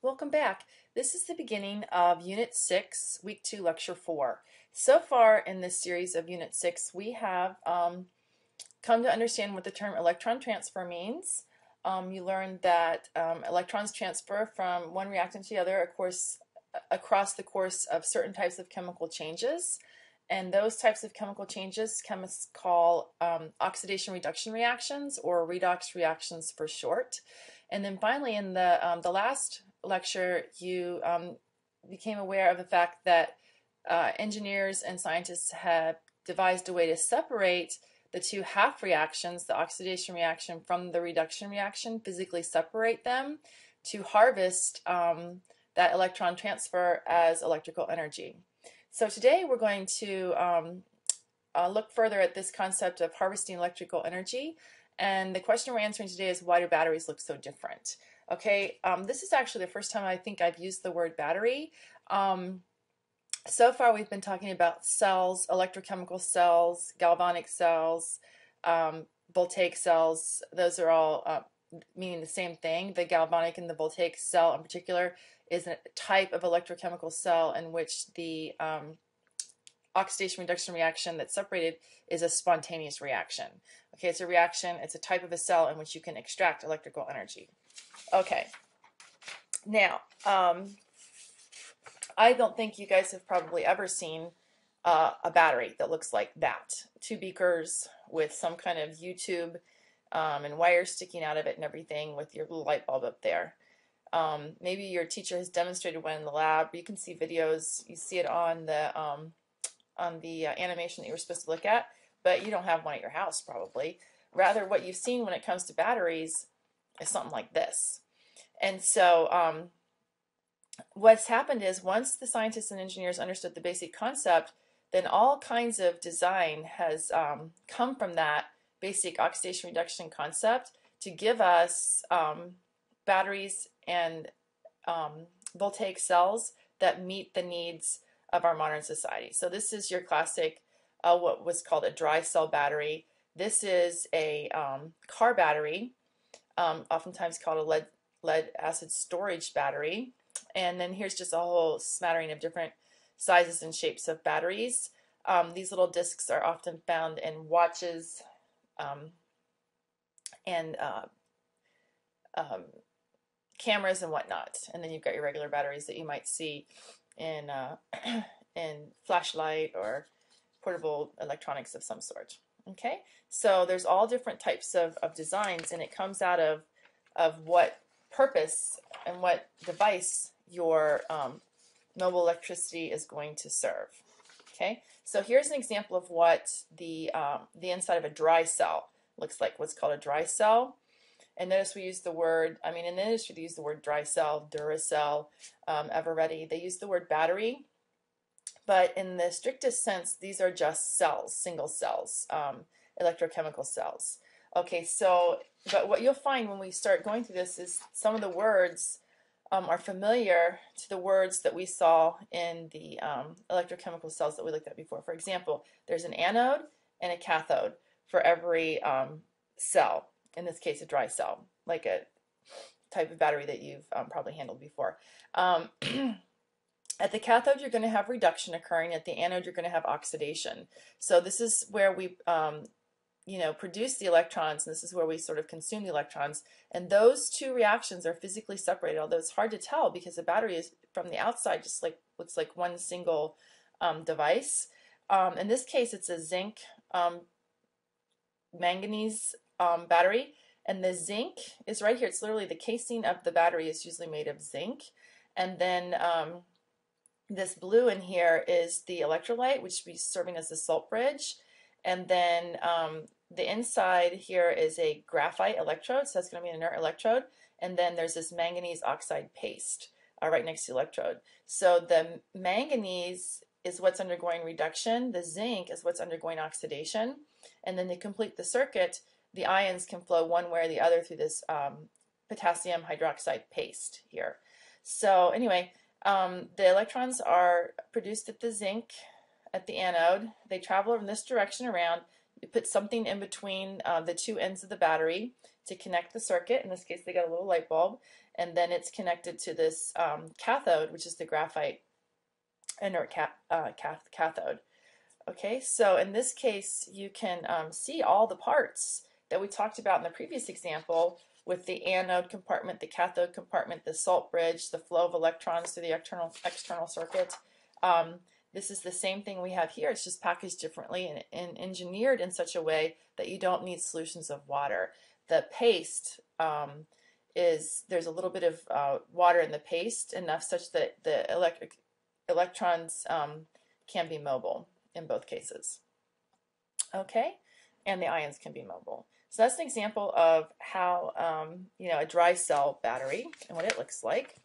Welcome back. This is the beginning of Unit 6, Week 2, Lecture 4. So far in this series of Unit 6, we have come to understand what the term electron transfer means. You learned that electrons transfer from one reactant to the other, of course, across the course of certain types of chemical changes. And those types of chemical changes chemists call oxidation-reduction reactions, or redox reactions for short. And then finally, in the last lecture, you became aware of the fact that engineers and scientists have devised a way to separate the two half reactions, the oxidation reaction from the reduction reaction, physically separate them to harvest that electron transfer as electrical energy. So today we're going to look further at this concept of harvesting electrical energy. And the question we're answering today is, why do batteries look so different? Okay, this is actually the first time I think I've used the word battery. So far we've been talking about cells, electrochemical cells, galvanic cells, voltaic cells. Those are all meaning the same thing. The galvanic and the voltaic cell in particular is a type of electrochemical cell in which the oxidation reduction reaction that's separated is a spontaneous reaction. Okay, it's a reaction, it's a type of a cell in which you can extract electrical energy. Okay, now I don't think you guys have probably ever seen a battery that looks like that. Two beakers with some kind of U-tube and wires sticking out of it and everything, with your little light bulb up there. Maybe your teacher has demonstrated one in the lab. You can see videos. You see it on the animation that you were supposed to look at, but you don't have one at your house probably. Rather, what you've seen when it comes to batteries is something like this. And so what's happened is, once the scientists and engineers understood the basic concept, then all kinds of design has come from that basic oxidation reduction concept to give us batteries and voltaic cells that meet the needs of our modern society. So this is your classic, what was called a dry cell battery. This is a car battery, oftentimes called a lead acid storage battery. And then here's just a whole smattering of different sizes and shapes of batteries. These little discs are often found in watches and cameras and whatnot. And then you've got your regular batteries that you might see in in flashlight or portable electronics of some sort. Okay, so there's all different types of designs, and it comes out of what purpose and what device your mobile electricity is going to serve. Okay, so here's an example of what the inside of a dry cell looks like, what's called a dry cell. And notice we use the word, in the industry they use the word dry cell, duracell, ever-ready. They use the word battery, but in the strictest sense, these are just cells, single cells, electrochemical cells. Okay, so, but what you'll find when we start going through this is some of the words are familiar to the words that we saw in the electrochemical cells that we looked at before. For example, there's an anode and a cathode for every cell. In this case, a dry cell, like a type of battery that you've probably handled before. At the cathode, you're going to have reduction occurring. At the anode, you're going to have oxidation. So this is where we produce the electrons, and this is where we sort of consume the electrons. And those two reactions are physically separated, although it's hard to tell because the battery is, from the outside, just like looks like one single device. In this case, it's a zinc manganese battery, and the zinc is right here. It's literally the casing of the battery is usually made of zinc, and then this blue in here is the electrolyte, which will be serving as the salt bridge, and then the inside here is a graphite electrode, so that's going to be an inert electrode, and then there's this manganese oxide paste right next to the electrode. So the manganese is what's undergoing reduction, the zinc is what's undergoing oxidation, and then to complete the circuit, the ions can flow one way or the other through this potassium hydroxide paste here. So anyway, the electrons are produced at the zinc, at the anode. They travel in this direction around. You put something in between the two ends of the battery to connect the circuit. In this case, they got a little light bulb, and then it's connected to this cathode, which is the graphite inert cathode. Okay, so in this case, you can see all the parts that we talked about in the previous example with the anode compartment, the cathode compartment, the salt bridge, the flow of electrons through the external circuit. This is the same thing we have here. It's just packaged differently and engineered in such a way that you don't need solutions of water. The paste there's a little bit of water in the paste, enough such that the electrons can be mobile in both cases. Okay, and the ions can be mobile. So that's an example of how a dry cell battery and what it looks like.